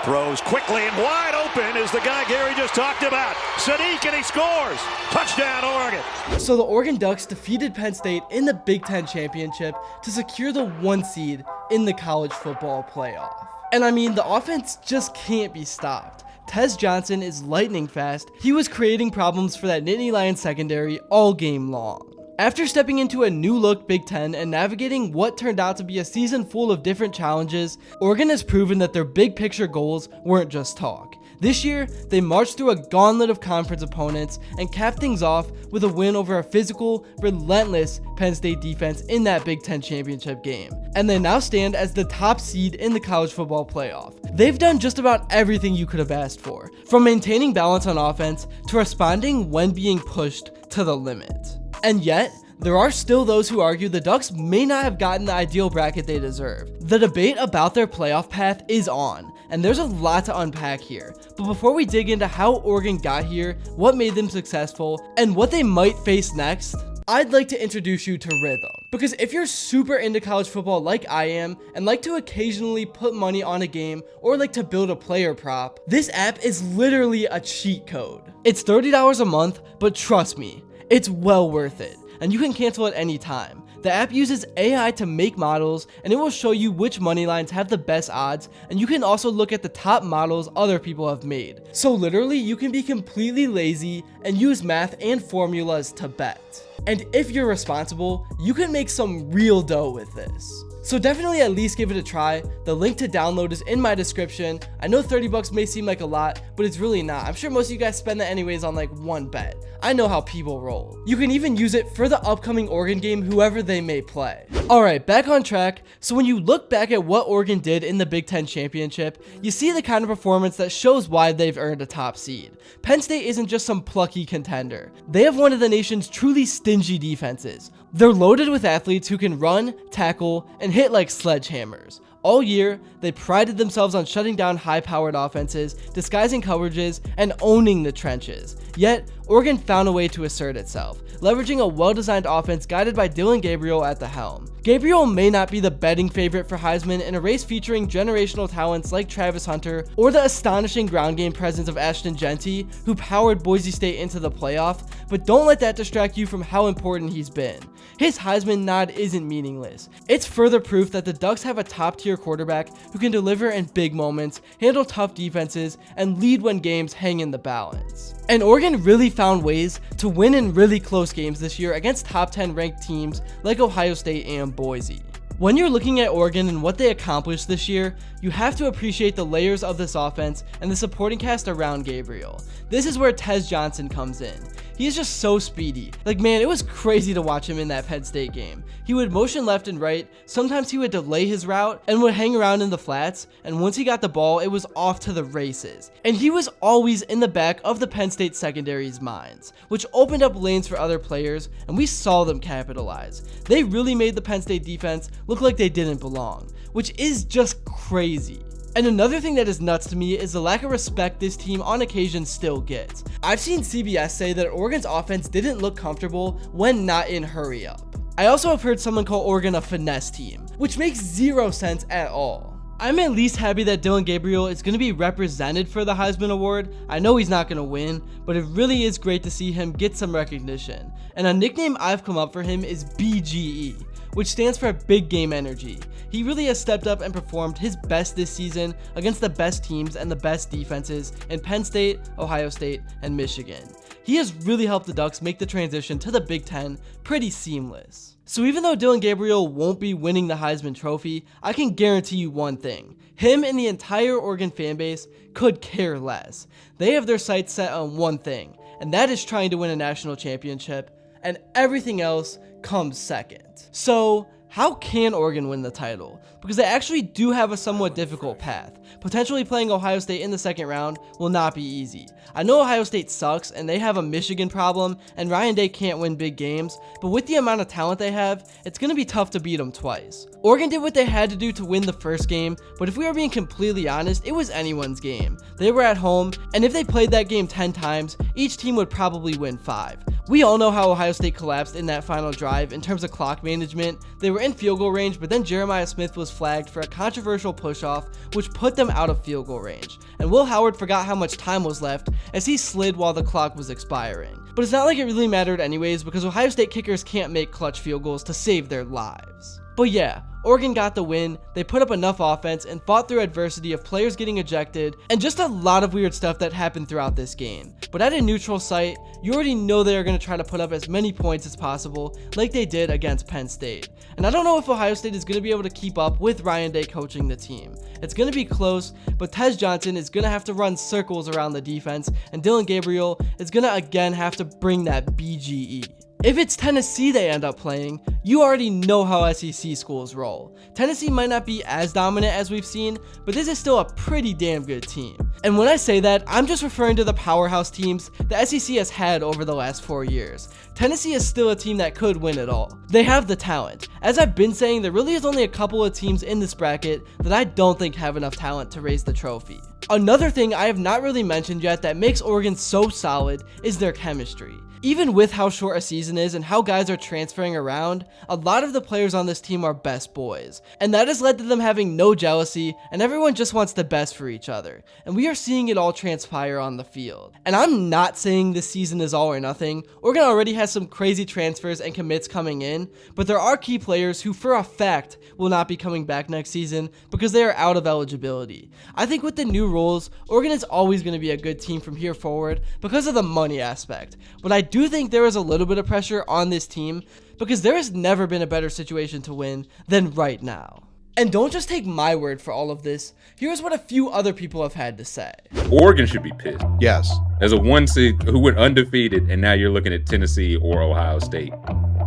Throws quickly and wide open is the guy Gary just talked about. Sadiq, and he scores. Touchdown, Oregon. So the Oregon Ducks defeated Penn State in the Big Ten championship to secure the 1 seed in the college football playoff. And I mean, the offense just can't be stopped. Tez Johnson is lightning fast. He was creating problems for that Nittany Lions secondary all game long. After stepping into a new look Big Ten and navigating what turned out to be a season full of different challenges, Oregon has proven that their big picture goals weren't just talk. This year, they marched through a gauntlet of conference opponents and capped things off with a win over a physical, relentless Penn State defense in that Big Ten championship game. And they now stand as the top seed in the college football playoff. They've done just about everything you could have asked for, from maintaining balance on offense to responding when being pushed to the limit. And yet, there are still those who argue the Ducks may not have gotten the ideal bracket they deserve. The debate about their playoff path is on, and there's a lot to unpack here. But before we dig into how Oregon got here, what made them successful, and what they might face next, I'd like to introduce you to Rithmm. Because if you're super into college football like I am, and like to occasionally put money on a game, or like to build a player prop, this app is literally a cheat code. It's $30 a month, but trust me, it's well worth it, and you can cancel at any time. The app uses AI to make models, and it will show you which money lines have the best odds, and you can also look at the top models other people have made. So literally, you can be completely lazy and use math and formulas to bet. And if you're responsible, you can make some real dough with this. So definitely at least give it a try. The link to download is in my description. I know 30 bucks may seem like a lot, but it's really not. I'm sure most of you guys spend that anyways on like one bet. I know how people roll. You can even use it for the upcoming Oregon game, whoever they may play. Alright, back on track. So when you look back at what Oregon did in the Big Ten championship, you see the kind of performance that shows why they've earned a top seed. Penn State isn't just some plucky contender. They have one of the nation's truly stingy defenses. They're loaded with athletes who can run, tackle, and hit like sledgehammers. All year, they prided themselves on shutting down high-powered offenses, disguising coverages, and owning the trenches. Yet, Oregon found a way to assert itself, leveraging a well-designed offense guided by Dillon Gabriel at the helm. Gabriel may not be the betting favorite for Heisman in a race featuring generational talents like Travis Hunter or the astonishing ground game presence of Ashton Jeanty, who powered Boise State into the playoff, but don't let that distract you from how important he's been. His Heisman nod isn't meaningless. It's further proof that the Ducks have a top-tier quarterback who can deliver in big moments, handle tough defenses, and lead when games hang in the balance. And Oregon really found ways to win in really close games this year against top 10 ranked teams like Ohio State and Boise. When you're looking at Oregon and what they accomplished this year, you have to appreciate the layers of this offense and the supporting cast around Gabriel. This is where Tez Johnson comes in. He is just so speedy. Like, man, it was crazy to watch him in that Penn State game. He would motion left and right, sometimes he would delay his route and would hang around in the flats, and once he got the ball, it was off to the races. And he was always in the back of the Penn State secondary's minds, which opened up lanes for other players, and we saw them capitalize. They really made the Penn State defense look like they didn't belong, which is just crazy. And another thing that is nuts to me is the lack of respect this team on occasion still gets. I've seen CBS say that Oregon's offense didn't look comfortable when not in hurry up. I also have heard someone call Oregon a finesse team, which makes zero sense at all. I'm at least happy that Dillon Gabriel is going to be represented for the Heisman Award. I know he's not going to win, but it really is great to see him get some recognition. And a nickname I've come up for him is BGE, which stands for Big Game Energy. He really has stepped up and performed his best this season against the best teams and the best defenses in Penn State, Ohio State, and Michigan. He has really helped the Ducks make the transition to the Big Ten pretty seamless. So even though Dillon Gabriel won't be winning the Heisman Trophy, I can guarantee you one thing. Him and the entire Oregon fanbase could care less. They have their sights set on one thing, and that is trying to win a national championship, and everything else comes second. So, how can Oregon win the title? Because they actually do have a somewhat difficult path. Potentially playing Ohio State in the second round will not be easy. I know Ohio State sucks and they have a Michigan problem and Ryan Day can't win big games, but with the amount of talent they have, it's going to be tough to beat them twice. Oregon did what they had to do to win the first game, but if we are being completely honest, it was anyone's game. They were at home, and if they played that game 10 times, each team would probably win 5. We all know how Ohio State collapsed in that final drive in terms of clock management. They were in field goal range, but then Jeremiah Smith was flagged for a controversial push-off, which put them out of field goal range. And Will Howard forgot how much time was left as he slid while the clock was expiring. But it's not like it really mattered anyways, because Ohio State kickers can't make clutch field goals to save their lives. But yeah, Oregon got the win. They put up enough offense and fought through adversity of players getting ejected and just a lot of weird stuff that happened throughout this game. But at a neutral site, you already know they are going to try to put up as many points as possible like they did against Penn State. And I don't know if Ohio State is going to be able to keep up with Ryan Day coaching the team. It's going to be close, but Tez Johnson is going to have to run circles around the defense, and Dillon Gabriel is going to again have to bring that BGE. If it's Tennessee they end up playing, you already know how SEC schools roll. Tennessee might not be as dominant as we've seen, but this is still a pretty damn good team. And when I say that, I'm just referring to the powerhouse teams the SEC has had over the last 4 years. Tennessee is still a team that could win it all. They have the talent. As I've been saying, there really is only a couple of teams in this bracket that I don't think have enough talent to raise the trophy. Another thing I have not really mentioned yet that makes Oregon so solid is their chemistry. Even with how short a season is and how guys are transferring around, a lot of the players on this team are best boys. And that has led to them having no jealousy, and everyone just wants the best for each other. And we are seeing it all transpire on the field. And I'm not saying this season is all or nothing. Oregon already has some crazy transfers and commits coming in, but there are key players who for a fact will not be coming back next season because they are out of eligibility. I think with the new rules, Oregon is always going to be a good team from here forward because of the money aspect. But I do think there is a little bit of pressure on this team because there has never been a better situation to win than right now. And don't just take my word for all of this. Here's what a few other people have had to say. Oregon should be pissed. Yes. As a 1 seed who went undefeated, and now you're looking at Tennessee or Ohio State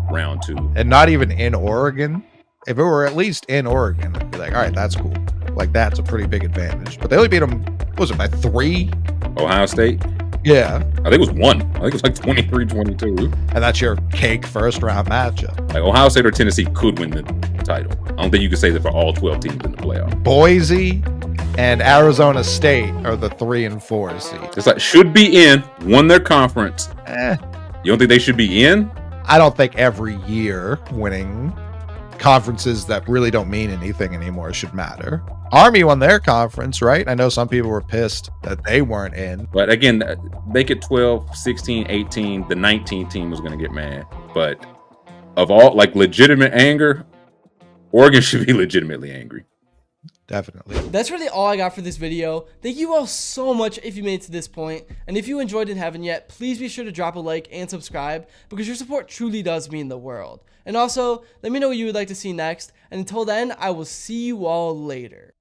round 2. And not even in Oregon. If it were at least in Oregon, I'd be like, all right, that's cool. Like, that's a pretty big advantage. But they only beat them, what was it, by 3? Ohio State? Yeah. I think it was 1. I think it was like 23-22. And that's your cake first round matchup. Like Ohio State or Tennessee could win the title. I don't think you can say that for all 12 teams in the playoff. Boise and Arizona State are the 3 and 4 seeds. It's like should be in, won their conference. You don't think they should be in? I don't think every year winning conferences that really don't mean anything anymore should matter. Army won their conference, right? I know some people were pissed that they weren't in. But again, make it 12, 16, 18. The 19 team was going to get mad. But of all, like, legitimate anger, Oregon should be legitimately angry. Definitely. That's really all I got for this video. Thank you all so much if you made it to this point. And if you enjoyed and haven't yet, please be sure to drop a like and subscribe because your support truly does mean the world. And also, let me know what you would like to see next. And until then, I will see you all later.